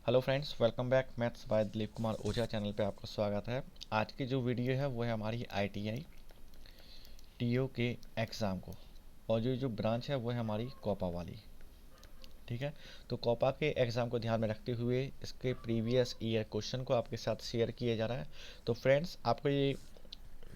Hello friends, welcome back. Maths by Dilip Kumar Ojha channel पे आपका स्वागत है। आज की जो वीडियो है वो है हमारी आईटीआई टीओ के एग्ज़ाम को, और जो ब्रांच है वो है हमारी कोपा वाली। ठीक है, तो कोपा के एग्ज़ाम को ध्यान में रखते हुए इसके प्रीवियस ईयर क्वेश्चन को आपके साथ शेयर किया जा रहा है। तो फ्रेंड्स, आपको ये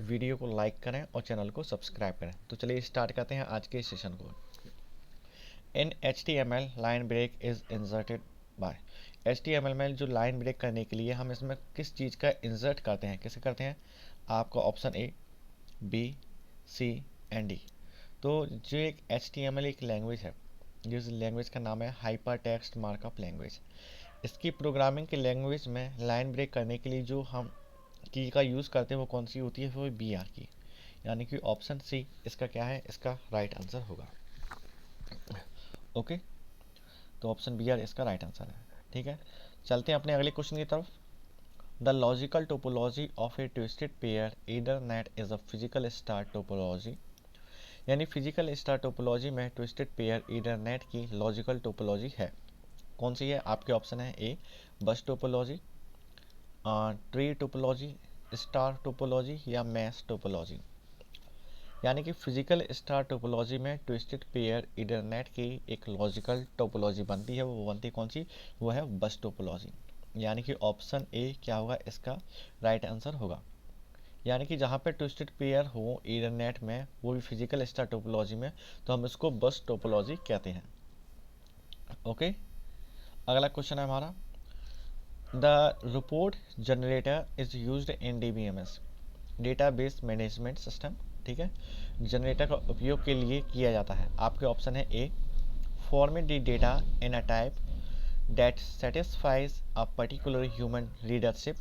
वीडियो को लाइक करें और चैनल को सब्सक्राइब करें। तो चलिए स्टार्ट करते हैं आज के सेशन को। इन HTML line break is inserted by. HTML में जो लाइन ब्रेक करने के लिए हम इसमें किस चीज़ का इंसर्ट करते हैं, कैसे करते हैं? आपका option A, B, C and D. तो जो एक HTML एक लैंग्वेज है, जिस लैंग्वेज का नाम है हाइपर टेक्स्ट मार्कअप लैंग्वेज, इसकी प्रोग्रामिंग की लैंग्वेज में लाइन ब्रेक करने के लिए जो हम की का यूज़ करते हैं वो कौन सी होती है? वो बी आर की, यानी कि ऑप्शन सी इसका क्या है, इसका राइट आंसर होगा। ओके, तो ऑप्शन बी आर इसका राइट आंसर है। ठीक है, चलते हैं अपने अगले क्वेश्चन की तरफ। The logical topology of a twisted pair ethernet is a physical star topology. यानी फिजिकल स्टार टोपोलॉजी में ट्विस्टेड पेयर ईथरनेट की लॉजिकल टोपोलॉजी है। कौन सी है? आपके ऑप्शन है a bus topology, tree topology, star topology या मैश टोपोलॉजी। यानी कि फिजिकल स्टार टोपोलॉजी में ट्विस्टेड पेयर ईथरनेट की एक लॉजिकल टोपोलॉजी बनती है, वो बनती है कौन सी? वो है बस टोपोलॉजी। यानी कि ऑप्शन ए क्या होगा, इसका राइट आंसर होगा। यानी कि जहाँ पे ट्विस्टेड पेयर हो ईथरनेट में, वो भी फिजिकल स्टार टोपोलॉजी में, तो हम इसको बस टोपोलॉजी कहते हैं। ओके, अगला क्वेश्चन है हमारा। The report generator is used in DBMS, database management system. ठीक है, जनरेटर का उपयोग के लिए किया जाता है। आपके ऑप्शन है a format the data in a type that satisfies a particular human readership.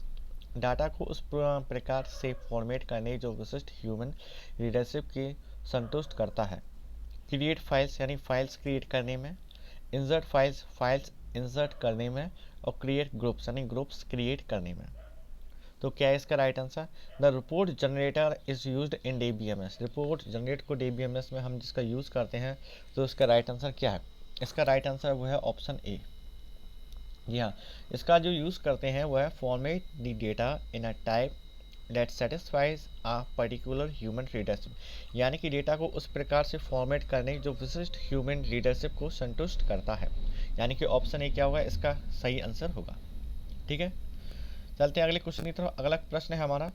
Data को उस प्रकार से फॉर्मेट करने जो विशिष्ट ह्यूमन रीडरशिप की संतुष्ट करता है। क्रिएट फाइल्स, यानी फाइल्स क्रिएट करने में। इंसर्ट फाइल्स, फाइल्स इंसर्ट करने में। और क्रिएट ग्रुप्स, यानी ग्रुप्स क्रिएट करने में। तो क्या है इसका right answer? The report generator is used in DBMS। Report generate को DBMS में हम जिसका यूज़ करते हैं, तो इसका राइट आंसर क्या है? इसका राइट आंसर वो है ऑप्शन ए। जी हाँ, इसका जो यूज़ करते हैं वो है format the data in a type that satisfies a particular human readership. यानी कि डेटा को उस प्रकार से फॉर्मेट करने जो विशिष्ट ह्यूमन रीडरशिप को संतुष्ट करता है। यानी कि ऑप्शन ए क्या होगा, इसका सही आंसर होगा। ठीक है, चलते हैं अगले क्वेश्चन की तरफ। अगला प्रश्न है हमारा,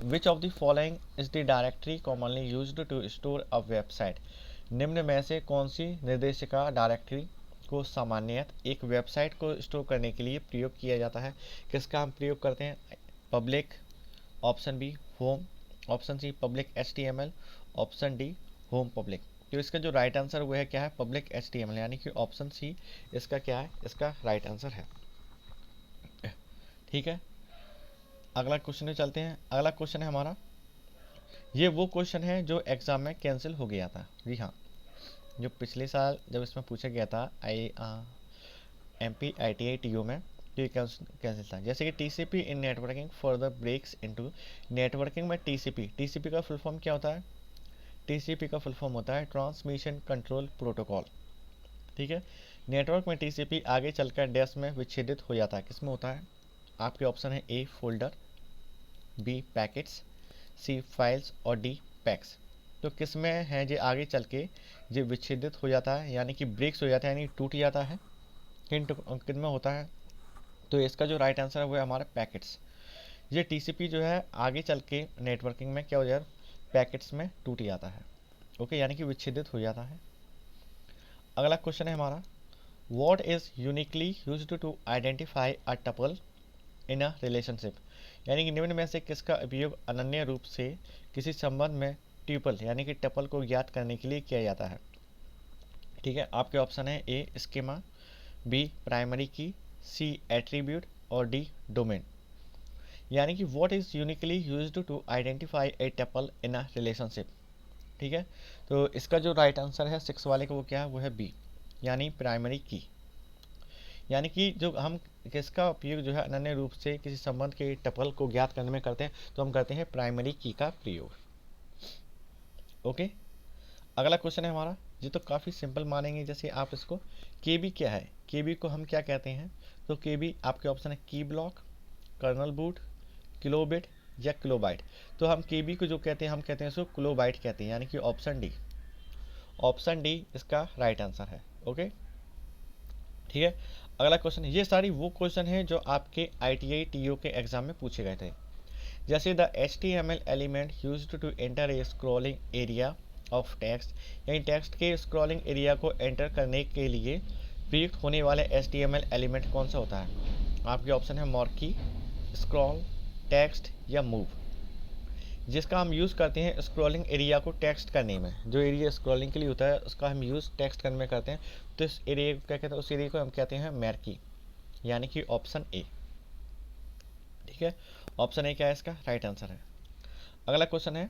which of the following is the directory commonly used to store a website. निम्न में से कौन सी निर्देशिका डायरेक्टरी को सामान्यतः एक वेबसाइट को स्टोर करने के लिए प्रयोग किया जाता है? किसका हम प्रयोग करते हैं? Public, option B home, option C public HTML, option D home public. तो इसका जो राइट आंसर वो है क्या है? पब्लिक HTML, यानी कि ऑप्शन सी इसका क्या है, इसका राइट आंसर है। ठीक है, अगला क्वेश्चन में चलते हैं। अगला क्वेश्चन है हमारा, ये वो क्वेश्चन है जो एग्जाम में कैंसिल हो गया था। जी हाँ, जो पिछले साल जब इसमें पूछा गया था MP ITI TO में, तो ये कैंसिल था। जैसे कि TCP in networking further breaks into. Networking में TCP का फुल फॉर्म क्या होता है? TCP का फुल फॉर्म होता है ट्रांसमिशन कंट्रोल प्रोटोकॉल। ठीक है, नेटवर्क में TCP आगे चलकर डैश में विच्छेदित हो जाता है। किस में होता है? आपके ऑप्शन है ए फोल्डर, बी पैकेट्स, सी फाइल्स और डी पैक्स। तो किस में है जो आगे चल के जो विच्छेदित हो जाता है, यानी कि ब्रेक्स हो जाता है, यानी टूट जाता है? किन में होता है? तो इसका जो राइट आंसर है वो है हमारा पैकेट्स। ये TCP जो है आगे चल के नेटवर्किंग में क्या हो जाए, पैकेट्स में टूट जाता है। ओके, यानी कि विच्छेदित हो जाता है। अगला क्वेश्चन है हमारा, what is uniquely use to identify a tuple in a relationship. यानी कि निम्न में से किसका उपयोग अनन्य रूप से किसी संबंध में ट्यूपल यानी कि टपल को ज्ञात करने के लिए किया जाता है? ठीक है, आपके ऑप्शन है ए schema, B primary key, C attribute और डी डोमेन। यानी कि what is uniquely used to identify a tuple in a relationship. ठीक है, तो इसका जो राइट आंसर है 6 वाले का वो क्या है, वो है बी, यानी प्राइमरी की। यानी कि जो हम किसका उपयोग जो है अनन्य रूप से किसी संबंध के टपल को ज्ञात करने में करते हैं, तो हम करते हैं प्राइमरी की का प्रयोग। ओके, अगला क्वेश्चन है हमारा, ये तो काफ़ी सिंपल मानेंगे। जैसे आप इसको केबी क्या है, केबी को हम क्या कहते हैं, तो केबी आपके ऑप्शन है की ब्लॉक, कर्नल बूट, किलोबिट या किलोबाइट। तो हम केबी को जो कहते हैं, हम कहते हैं इसको किलोबाइट कहते हैं, यानी कि ऑप्शन डी, ऑप्शन डी इसका राइट आंसर है। ओके, ठीक है। अगला क्वेश्चन, ये सारी वो क्वेश्चन है जो आपके ITI TO के एग्जाम में पूछे गए थे। जैसे the HTML element used to enter a scrolling area of text, यानी टेक्स्ट के स्क्रॉलिंग एरिया को एंटर करने के लिए प्रयुक्त होने वाले HTML एलिमेंट कौन सा होता है। आपके ऑप्शन है मार्की, स्क्रॉल, टेक्स्ट या मूव। जिसका हम यूज़ करते हैं स्क्रॉलिंग एरिया को टेक्स्ट करने में, जो एरिया स्क्रॉलिंग के लिए होता है उसका हम यूज़ टेक्स्ट करने में करते हैं, तो इस एरिया को क्या कहते हैं, उस एरिया को हम कहते हैं मार्की, यानी कि ऑप्शन ए। ठीक है, ऑप्शन ए क्या है इसका राइट आंसर है। अगला क्वेश्चन है,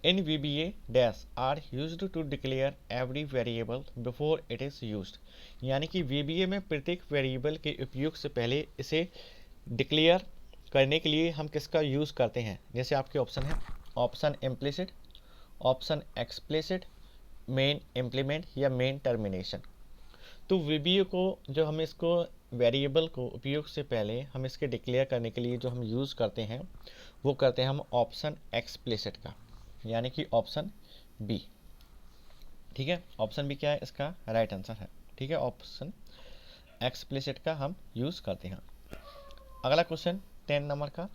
in VBA dash are used to declare every variable before it is used, यानी कि VBA में प्रत्येक वेरिएबल के उपयोग से पहले इसे डिक्लेयर करने के लिए हम किसका यूज़ करते हैं। जैसे आपके ऑप्शन है, option implicit, option explicit, main implement या मेन टर्मिनेशन। तो VBA को जो हम इसको वेरिएबल को उपयोग से पहले हम इसके डिक्लेयर करने के लिए जो हम यूज़ करते हैं वो करते हैं हम ऑप्शन एक्सप्लिसिट का, यानी कि ऑप्शन बी। ठीक है, ऑप्शन बी क्या है इसका राइट आंसर है। ठीक है, ऑप्शन एक्सप्लिसिट का हम यूज़ करते हैं। अगला क्वेश्चन 10 नंबर का,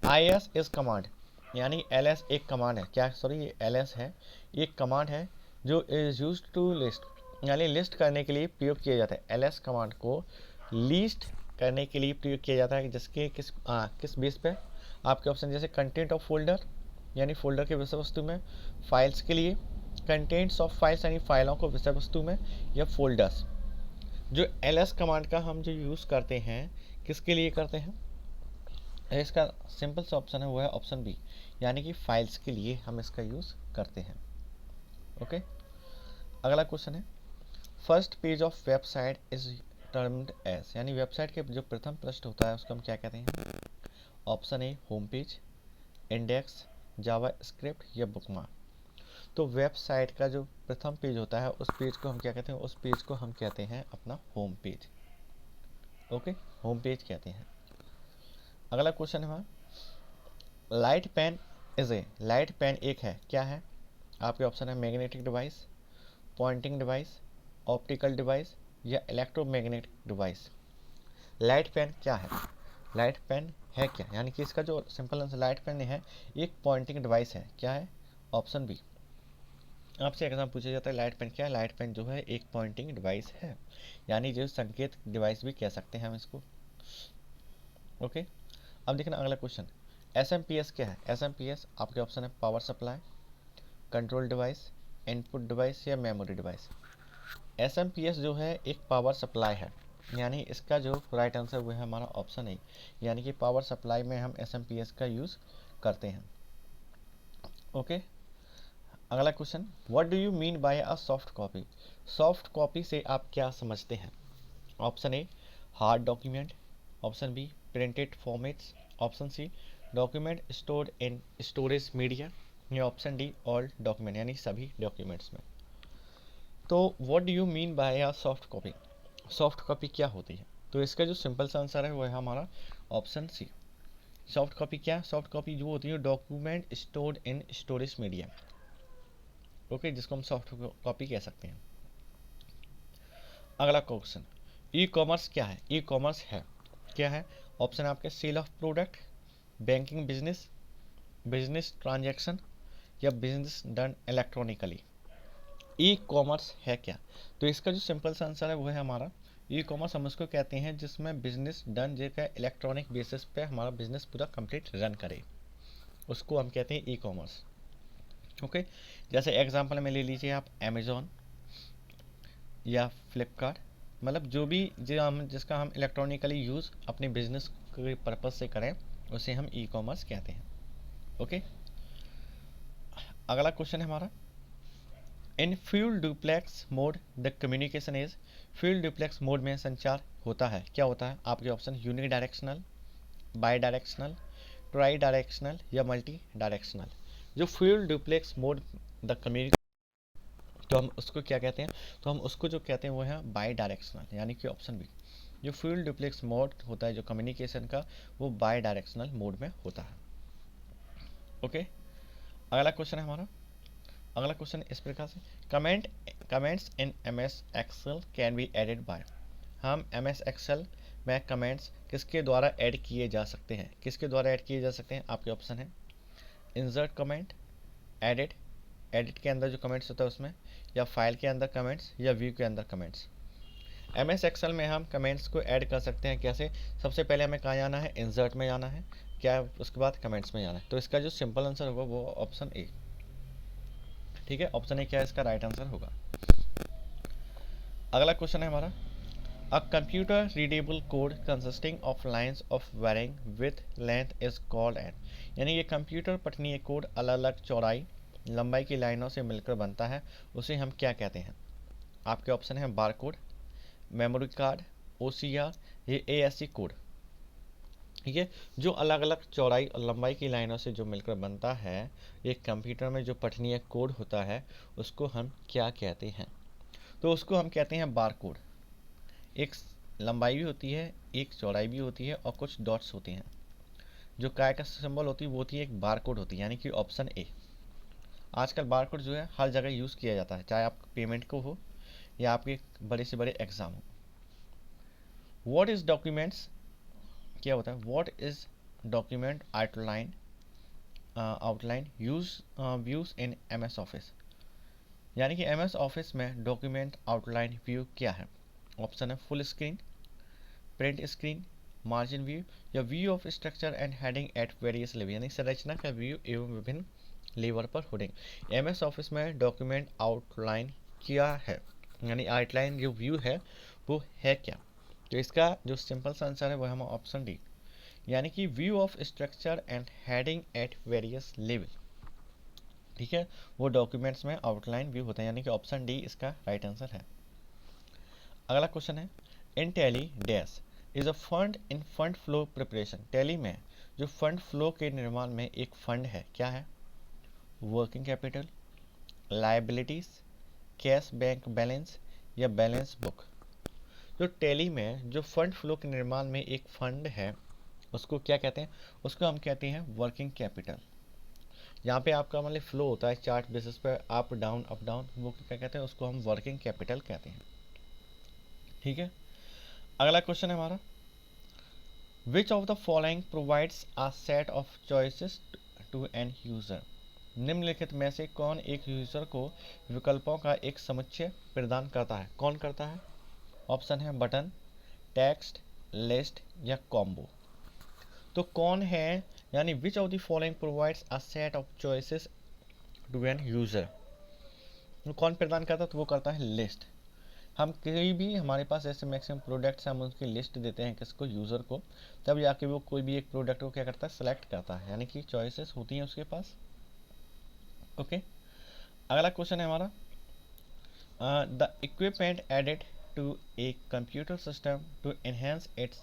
IS इज कमांड, यानी LS एक कमांड है, क्या सॉरी ये LS है, एक कमांड है जो इज यूज टू लिस्ट, यानी लिस्ट करने के लिए प्रयोग किया जाता है। LS कमांड को लिस्ट करने के लिए प्रयोग किया जाता है, जिसके किस बेस पे, आपके ऑप्शन जैसे कंटेंट ऑफ फोल्डर, यानी फोल्डर के विषय वस्तु में, फाइल्स के लिए कंटेंट्स ऑफ फाइल्स यानी फाइलों को विषय वस्तु में, या फोल्डर्स। जो LS कमांड का हम जो यूज़ करते हैं किसके लिए करते हैं, इसका सिंपल सा ऑप्शन है वो है ऑप्शन बी, यानी कि फाइल्स के लिए हम इसका यूज़ करते हैं। ओके, अगला क्वेश्चन है, first page of website is termed as, यानी वेबसाइट के जो प्रथम पृष्ठ होता है उसको हम क्या कहते हैं। ऑप्शन ए होम पेज, इंडेक्स, जावा स्क्रिप्ट या बुकमार्क। तो वेबसाइट का जो प्रथम पेज होता है उस पेज को हम क्या कहते हैं, उस पेज को हम कहते हैं अपना home page. Okay, home page कहते हैं। अगला क्वेश्चन है, light pen is A, light pen एक है, क्या है। आपके ऑप्शन है magnetic device, pointing device, optical device या इलेक्ट्रोमैग्नेटिक डिवाइस। लाइट पेन क्या है, लाइट पेन है क्या, यानी कि इसका जो सिंपल आंसर लाइट पेन है एक पॉइंटिंग डिवाइस है, क्या है ऑप्शन बी। आपसे एग्जाम पूछा जाता है लाइट पेन क्या है, लाइट पेन जो है एक पॉइंटिंग डिवाइस है, यानी जो संकेत डिवाइस भी कह सकते हैं हम इसको। ओके, अब देखना अगला क्वेश्चन, SMPS क्या है। SMPS आपके ऑप्शन है power supply, control device, input device या मेमोरी डिवाइस। SMPS जो है एक पावर सप्लाई है, यानी इसका जो राइट आंसर वो है हमारा ऑप्शन है, यानी कि पावर सप्लाई में हम SMPS का यूज़ करते हैं। ओके, अगला question, what do you mean by a soft copy. Soft copy से आप क्या समझते हैं। Option A hard document, option B printed formats, option C document stored in storage media या ऑप्शन डी ऑल डॉक्यूमेंट, यानी सभी documents में। तो what do you mean by a soft copy, soft copy क्या होती है। तो इसका जो सिंपल सा आंसर है वो है हमारा ऑप्शन सी। सॉफ्ट कॉपी क्या, सॉफ्ट कॉपी जो होती है document stored in storage media. Okay, जिसको हम सॉफ्ट कॉपी कह सकते हैं। अगला क्वेश्चन, ई कॉमर्स क्या है। ई कॉमर्स है क्या है, ऑप्शन आपके sale of product, banking business, business transaction या business done electronically. E commerce है क्या, तो इसका जो सिंपल सा आंसर है वो है हमारा ई कॉमर्स हम उसको कहते हैं जिसमें बिजनेस डन जो इलेक्ट्रॉनिक बेसिस पे हमारा बिजनेस पूरा कंप्लीट रन करे, उसको हम कहते हैं ई कॉमर्स। ओके, जैसे एग्जांपल में ले लीजिए आप अमेजोन या फ्लिपकार्ट, मतलब जो भी जो हम जिसका हम इलेक्ट्रॉनिकली यूज़ अपने बिजनेस के पर्पज से करें उसे हम ई कॉमर्स कहते हैं। ओके, अगला क्वेश्चन है हमारा, in full duplex mode the communication is. Full duplex mode में संचार होता है, क्या होता है। आपके option unidirectional, bidirectional, tridirectional या मल्टी डायरेक्शनल। जो फ्यूल डुप्लेक्स मोड द तो हम उसको क्या कहते हैं, तो हम उसको जो कहते हैं वो है बाई डायरेक्शनल, यानी कि ऑप्शन बी। जो फ्यूल डुप्लेक्स मोड होता है जो कम्युनिकेशन का, वो बाई डायरेक्शनल मोड में होता है। ओके, अगला क्वेश्चन है हमारा। अगला क्वेश्चन इस प्रकार से, comments in M S Excel can be added by. हम एम एस एक्सेल में कमेंट्स किसके द्वारा ऐड किए जा सकते हैं, किसके द्वारा ऐड किए जा सकते हैं? आपके ऑप्शन है इंसर्ट कमेंट, एडिट, एडिट के अंदर जो कमेंट्स होता है उसमें, या फाइल के अंदर कमेंट्स, या व्यू के अंदर कमेंट्स। एम एस एक्सेल में हम कमेंट्स को ऐड कर सकते हैं कैसे? सबसे पहले हमें कहाँ जाना है? इंसर्ट में जाना है, क्या उसके बाद कमेंट्स में जाना है। तो इसका जो सिंपल आंसर होगा वो ऑप्शन ए। ठीक है, ऑप्शन ए क्या है इसका राइट आंसर होगा। अगला क्वेश्चन है हमारा, a computer readable code consisting of lines of varying with length is called an. यानी ये कंप्यूटर पठनीय कोड अलग अलग चौड़ाई लंबाई की लाइनों से मिलकर बनता है, उसे हम क्या कहते हैं? आपके ऑप्शन है bar code, memory card, OCR, ये एएससी कोड। ठीक है, जो अलग अलग चौड़ाई और लंबाई की लाइनों से जो मिलकर बनता है एक कंप्यूटर में जो पठनीय कोड होता है, उसको हम क्या कहते हैं? तो उसको हम कहते हैं बार कोड। एक लंबाई भी होती है, एक चौड़ाई भी होती है, और कुछ डॉट्स होते हैं। जो काय का सिंबल होती है वो होती है एक बार कोड होती है, यानी कि ऑप्शन ए। आजकल बार कोड जो है हर जगह यूज़ किया जाता है, चाहे आप पेमेंट को हो या आपके बड़े से बड़े एग्जाम हो। व्हाट इज डॉक्यूमेंट्स, क्या होता है? What is document outline use views in M S office. यानी कि एम एस ऑफिस में डॉक्यूमेंट आउटलाइन व्यू क्या है? ऑप्शन है full screen, print screen, margin view, या view of structure and heading at various level, यानी संरचना का व्यू एवं विभिन्न लेवल पर हेडिंग। एम एस ऑफिस में डॉक्यूमेंट आउटलाइन क्या है, यानी आउटलाइन जो व्यू है वो है क्या? तो इसका जो सिंपल सा आंसर है वो है ऑप्शन डी, यानी कि view of structure and heading at various level. ठीक है, वो डॉक्यूमेंट्स में आउटलाइन व्यू होता है, यानी कि ऑप्शन डी इसका राइट आंसर है। अगला क्वेश्चन है, in tally dash is a fund in fund flow preparation. Tally में जो फंड फ्लो के निर्माण में एक फंड है, क्या है? Working capital, liabilities, cash bank balance, या बैलेंस बुक। जो टैली में जो फंड फ्लो के निर्माण में एक फंड है उसको क्या कहते हैं? उसको हम कहते हैं वर्किंग कैपिटल। यहाँ पे आपका मतलब फ्लो होता है चार्ट बेसिस पर, अप डाउन, वो क्या कहते हैं? उसको हम वर्किंग कैपिटल कहते हैं। ठीक है, अगला क्वेश्चन है हमारा, which of the following provides a set of choices to an user. निम्नलिखित में से कौन एक यूजर को विकल्पों का एक समुच्चय प्रदान करता है? कौन करता है? ऑप्शन है बटन, टेक्स्ट, लिस्ट, या कॉम्बो। तो कौन है, यानी which of the following provides a set of choices to an user, कौन प्रदान करता है? तो वो करता है लिस्ट। हम कहीं भी हमारे पास ऐसे मैक्सिमम प्रोडक्ट्स हैं, हम उसकी लिस्ट देते हैं किसको? यूज़र को, तब जाके वो कोई भी एक प्रोडक्ट को क्या करता है? सेलेक्ट करता है, यानी कि चॉइसेस होती हैं उसके पास। ओके, अगला क्वेश्चन है हमारा, the equipment added to a computer system to enhance its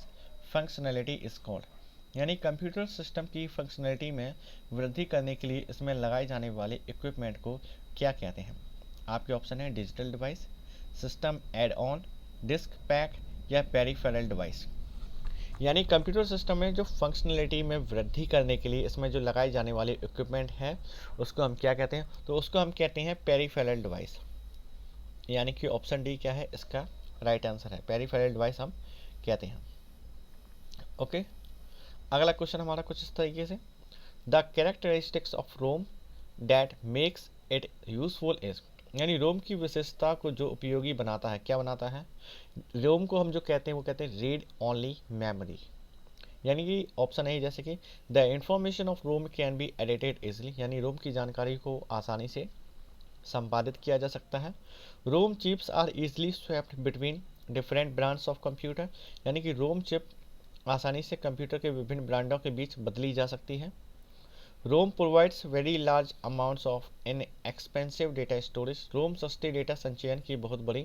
functionality is called. यानी कंप्यूटर सिस्टम की फंक्शनैलिटी में वृद्धि करने के लिए इसमें लगाए जाने वाले इक्विपमेंट को क्या कहते हैं? आपके ऑप्शन है digital device, system add on, disk pack, या पेरिफेरल डिवाइस। यानी कंप्यूटर सिस्टम में जो फंक्शनलिटी में वृद्धि करने के लिए इसमें जो लगाए जाने वाले इक्विपमेंट है उसको हम क्या कहते हैं? तो उसको हम कहते हैं पेरिफेरल डिवाइस, यानी कि ऑप्शन डी क्या है इसका राइट आंसर है, पेरिफेरल डिवाइस हम कहते हैं। ओके, अगला क्वेश्चन हमारा कुछ इस तरीके से, the characteristics of ROM that makes it useful is. यानी रोम की विशेषता को जो उपयोगी बनाता है, क्या बनाता है? रोम को हम जो कहते हैं वो कहते हैं रीड ओनली मेमोरी। यानी कि ऑप्शन है जैसे कि the information of ROM can be edited easily, यानी रोम की जानकारी को आसानी से संपादित किया जा सकता है। ROM chips are easily swapped between different brands of computer, यानी कि रोम चिप आसानी से कंप्यूटर के विभिन्न ब्रांडों के बीच बदली जा सकती है। ROM provides very large amounts of inexpensive data storage. ROM सस्ते डेटा संचयन की बहुत बड़ी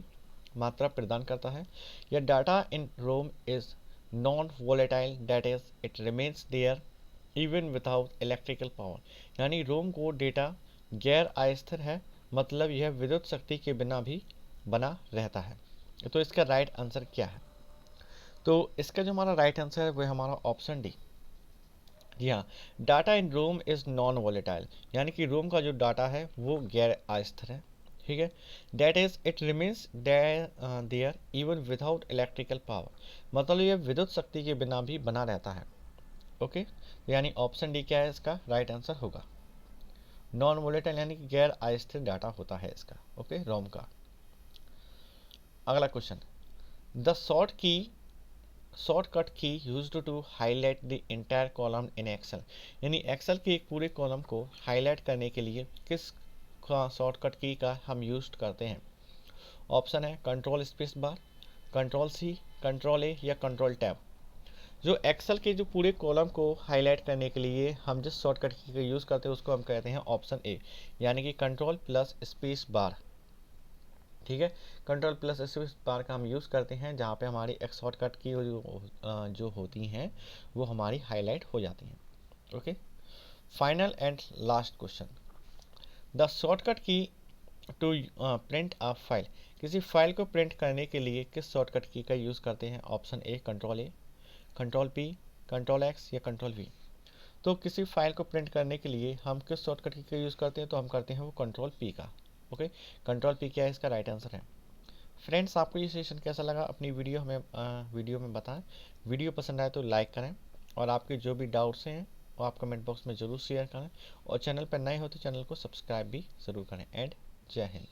मात्रा प्रदान करता है। यह data in ROM is non volatile, that is it remains there even without electrical power. यानी रोम को डेटा गैर अस्थिर है, मतलब यह विद्युत शक्ति के बिना भी बना रहता है। तो इसका राइट आंसर क्या है? तो इसका जो हमारा राइट आंसर है वो है हमारा ऑप्शन डी। जी हाँ, data in ROM is non volatile, यानी कि रोम का जो डाटा है वो गैर अस्थिर है। ठीक है, that is it remains there even without electrical power, मतलब ये विद्युत शक्ति के बिना भी बना रहता है। ओके, यानी ऑप्शन डी क्या है इसका राइट आंसर होगा। नॉन वोलेटाइल यानी कि गैर अस्थिर डाटा होता है इसका। ओके, रोम का। अगला question, the shortcut key used to highlight the entire column in Excel, यानी एक्सेल के एक पूरे कॉलम को हाईलाइट करने के लिए किस शॉर्टकट की का हम यूज करते हैं? ऑप्शन है control space bar, control C, control A या कंट्रोल टैब। जो एक्सेल के जो पूरे कॉलम को हाईलाइट करने के लिए हम जिस शॉर्टकट की का यूज़ करते हैं उसको हम कहते हैं ऑप्शन ए, यानी कि कंट्रोल प्लस स्पेस बार। ठीक है, कंट्रोल प्लस स्पेस बार का हम यूज़ करते हैं जहाँ पे हमारी एक शॉर्टकट की जो होती हैं वो हमारी हाईलाइट हो जाती हैं। Okay, final and last question, the shortcut की टू प्रिंट अ फाइल, किसी फाइल को प्रिंट करने के लिए किस शॉर्टकट की का यूज़ करते हैं? ऑप्शन ए कंट्रोल ए, कंट्रोल पी, कंट्रोल एक्स या कंट्रोल वी। तो किसी फाइल को प्रिंट करने के लिए हम किस शॉर्टकट की का यूज़ करते हैं? तो हम करते हैं वो कंट्रोल पी का। ओके, कंट्रोल पी क्या है इसका राइट आंसर है। फ्रेंड्स, आपको ये सेशन कैसा लगा अपनी वीडियो में बताएं। वीडियो पसंद आए तो लाइक करें, और आपके जो भी डाउट्स हैं वो आप कमेंट बॉक्स में ज़रूर शेयर करें, और चैनल पर नए हो तो चैनल को सब्सक्राइब भी ज़रूर करें। एंड जय हिंद।